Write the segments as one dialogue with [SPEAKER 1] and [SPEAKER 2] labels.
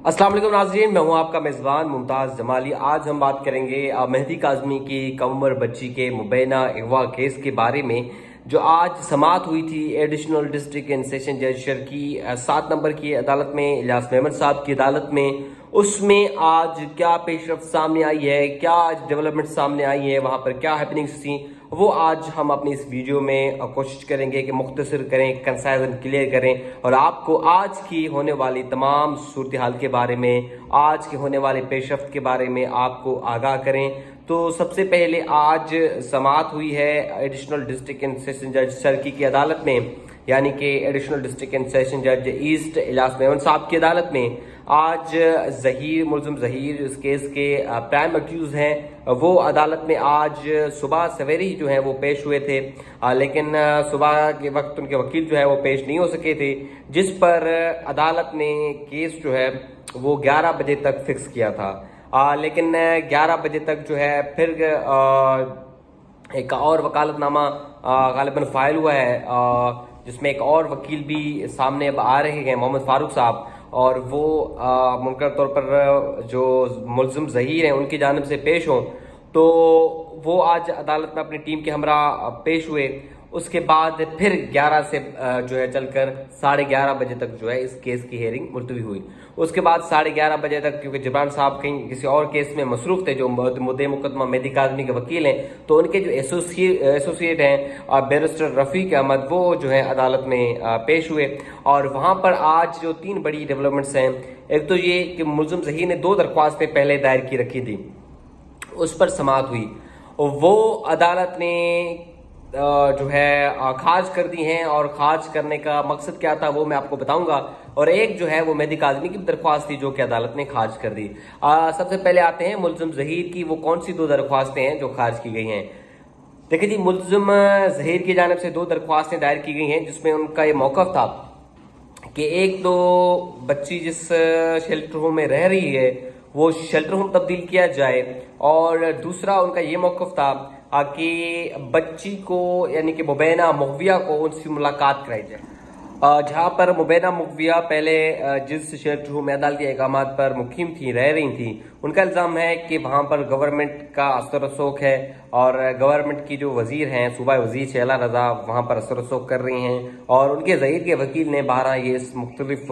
[SPEAKER 1] अस्सलाम वालेकुम नाज़रीन, मैं हूं आपका मेज़बान मुमताज़ जमाली। आज हम बात करेंगे मेहदी काज़मी की कम उम्र बच्ची के मुबैना अगवा केस के बारे में, जो आज समाअत हुई थी एडिशनल डिस्ट्रिक्ट एंड सेशन जज की 7 नंबर की अदालत में, इलियास मेमन साहब की अदालत में। उसमें आज क्या पेशरफ्त सामने आई है, क्या आज डेवलपमेंट सामने आई है, वहां पर क्या हैपनिंग्स थी, वो आज हम अपनी इस वीडियो में कोशिश करेंगे कि मुख्तसर करें, कंसाइज एंड क्लियर करें और आपको आज की होने वाली तमाम सूरत हाल के बारे में, आज के होने वाले पेशरफ्त के बारे में आपको आगाह करें। तो सबसे पहले आज समाअत हुई है एडिशनल डिस्ट्रिक्ट एंड सेशन जज चरकी की अदालत में, यानी कि एडिशनल डिस्ट्रिक्ट एंड सेशन जज ईस्ट इलियास मेमन साहब की अदालत में। आज मुलजिम जहीर इस केस के प्राइम अक्यूज हैं, वो अदालत में आज सुबह सवेरे ही जो है वो पेश हुए थे, लेकिन सुबह के वक्त उनके वकील जो है वो पेश नहीं हो सके थे, जिस पर अदालत ने केस जो है वो 11 बजे तक फिक्स किया था। लेकिन 11 बजे तक जो है फिर एक और वकालतनामा गालिबन फाइल हुआ है, जिसमें एक और वकील भी सामने अब आ रहे हैं, मोहम्मद फारूक साहब, और वो मुमकिन तौर पर जो मुलजिम जहीर हैं उनकी जानिब से पेश हों। तो वो आज अदालत में अपनी टीम के हमरा पेश हुए। उसके बाद फिर 11 से जो है चलकर 11:30 बजे तक जो है इस केस की हियरिंग मुलतवी हुई। उसके बाद 11:30 बजे तक, क्योंकि जबरान साहब कहीं किसी और केस में मसरूफ थे, जो मुद्दे मुकदमा मेहदी काज़मी के वकील हैं, तो उनके जो एसोसिएट हैं बैरिस्टर रफीक अहमद, वो जो है अदालत में पेश हुए। और वहां पर आज जो 3 बड़ी डेवलपमेंट्स हैं, एक तो ये कि मुलजिम जहीर ने 2 दरख्वास्तें पहले दायर की रखी थी, उस पर समाअत हुई, वो अदालत ने जो है खारिज कर दी हैं। और खारिज करने का मकसद क्या था वो मैं आपको बताऊंगा। और एक जो है वो मेहदी काज़मी की दरख्वास्त थी, जो कि अदालत ने खारिज कर दी। सबसे पहले आते हैं मुलजिम जहीर की, वो कौन सी 2 दरख्वास्तें हैं जो खारिज की गई हैं। देखिए जी, मुलजिम जहीर की जानिब से 2 दरख्वास्तें दायर की गई हैं, जिसमें उनका ये मौक़िफ़ था कि एक तो बच्ची जिस शेल्टर होम में रह रही है वो शेल्टर होम तब्दील किया जाए, और दूसरा उनका ये मौक़िफ़ था कि बच्ची को यानी कि मुबैना मुग़विया को उनसे मुलाकात कराई जाए। जहां पर मुबैना मुग़विया पहले जिस शेल्टर होम में अदालती अहकामात पर मुकीम थी, रह रही थी, उनका इल्ज़ाम है कि वहां पर गवर्नमेंट का असर रसूख है, और गवर्नमेंट की जो वजीर हैं, सूबा वजीर शैला रजा, वहां पर असर रसूख कर रही हैं। और उनके जहीर के वकील ने 12 ये इस मुख्तलिफ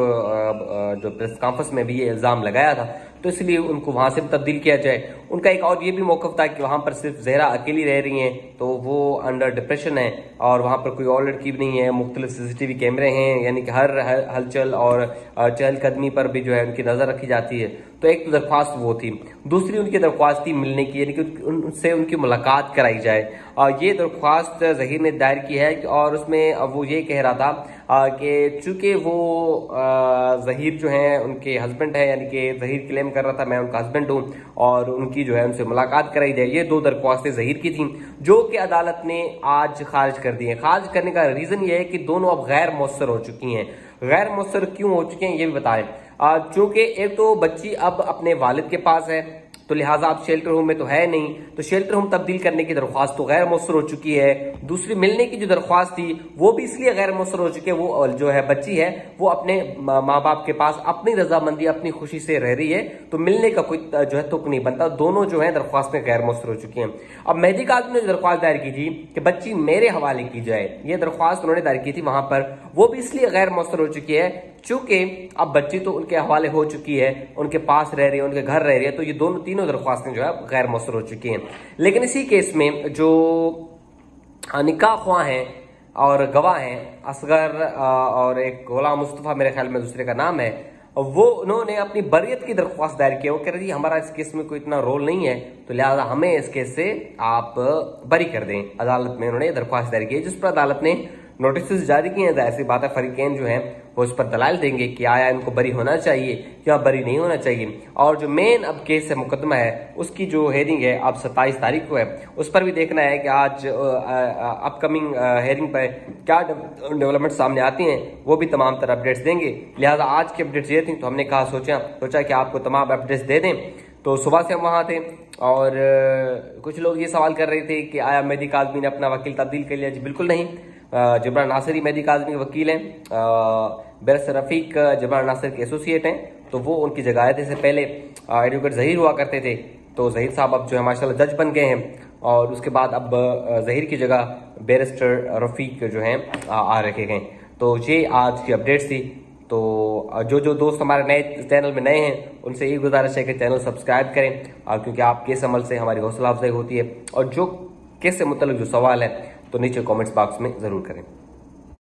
[SPEAKER 1] जो प्रेस कॉन्फ्रेंस में भी ये इल्ज़ाम लगाया था, तो इसलिए उनको वहां से तब्दील किया जाए। उनका एक और ये भी मौक़िफ़ था कि वहां पर सिर्फ जहरा अकेली रह रही हैं, तो वो अंडर डिप्रेशन है, और वहां पर कोई और लड़की भी नहीं है। मुख्तलिफ CCTV कैमरे हैं, यानी कि हर हलचल और चहलकदमी पर भी जो है उनकी नजर रखी जाती है। तो एक तो दरख्वास्त वो थी। दूसरी उनकी दरख्वास्त थी मिलने की, यानी कि उनसे उनकी मुलाकात कराई जाए। ये दरख्वास्त जहीर ने दायर की है, और उसमें वो ये कह रहा था कि चूंकि वो जहीर जो है उनके हस्बैंड है, यानी कि जहीर क्लेम कर रहा था मैं उनका हस्बैंड हूं, और उनकी जो है उनसे मुलाकात कराई जाए। ये 2 दरख्वास्तें जहीर की थी, जो कि अदालत ने आज खारिज कर दी है। खारिज करने का रीजन ये है कि दोनों अब गैर मुअस्सर हो चुकी हैं। गैर मुअस्सर क्यों हो चुके हैं ये भी बताएं। चूंकि एक तो बच्ची अब अपने वालिद के पास है, तो लिहाजा आप शेल्टर होम में तो है नहीं, तो शेल्टर होम तब्दील करने की दरख्वास्त तो गैर मुअस्सर हो चुकी है। दूसरी मिलने की जो दरख्वास्त थी वो भी इसलिए गैर मुअस्सर हो चुकी है, वो जो है बच्ची है वो अपने माँ बाप के पास अपनी रजामंदी अपनी खुशी से रह रही है, तो मिलने का कोई जो है तुक नहीं बनता। दोनों जो है दरख्वास्तें गैर मुअस्सर हो चुकी हैं। अब मेहदी काज़मी ने जो दरख्वास्त दायर की थी कि बच्ची मेरे हवाले की जाए, ये दरख्वास्त उन्होंने दायर की थी वहां पर, वो भी इसलिए गैर मुअस्सर हो चुकी है चूंकि अब बच्ची तो उनके हवाले हो चुकी है, उनके पास रह रही है, उनके घर रह रही है, तो ये तीनों दरख्वास्तें जो है गैर मुअस्सर हो चुकी हैं। लेकिन इसी केस में जो निकाह ख्वाह हैं और गवाह हैं, असगर और एक गुलाम मुस्तफा, मेरे ख्याल में दूसरे का नाम है, वो उन्होंने अपनी बरियत की दरख्वास्त दायर की। वो कह रहे जी हमारा इस केस में कोई इतना रोल नहीं है, तो लिहाजा हमें इस केस से आप बरी कर दें। अदालत में उन्होंने दरख्वास्त दायर की, जिस पर अदालत ने नोटिस जारी किए हैं। ऐसी बात है, फरीकैन जो है वो इस पर दलाल देंगे कि आया इनको बरी होना चाहिए या बरी नहीं होना चाहिए। और जो मेन अब केस है, मुकदमा है, उसकी जो हेयरिंग है अब 27 तारीख को है, उस पर भी देखना है कि आज अपकमिंग हेयरिंग पर क्या डेवलपमेंट सामने आती हैं, वो भी तमाम तरह अपडेट्स देंगे। लिहाजा आज की अपडेट्स ये थी, तो हमने कहा सोचा कि आपको तमाम अपडेट्स दे दें। तो सुबह से हम वहां थे, और कुछ लोग ये सवाल कर रहे थे कि आया मेहदी काज़मी ने अपना वकील तब्दील कर लिया। जी बिल्कुल नहीं, जबरान नासिर मेहदी काज़मी के वकील हैं, बैरिस्टर रफीक जबरान नासिर के एसोसिएट हैं, तो वो उनकी जगह आए थे। इससे पहले एडवोकेट जहीर हुआ करते थे, तो जहीर साहब अब जो है माशाल्लाह जज बन गए हैं, और उसके बाद अब जहीर की जगह बैरिस्टर रफीक जो हैं आ रखे गए। तो ये आज की अपडेट्स थी। तो जो दोस्त हमारे नए चैनल में नए हैं उनसे यही गुजारिश है कि चैनल सब्सक्राइब करें, क्योंकि आप केस अमल से हमारी हौसला अफजाई होती है। और जो केस से मुतल्लिक जो सवाल है तो नीचे कमेंट्स बॉक्स में ज़रूर करें।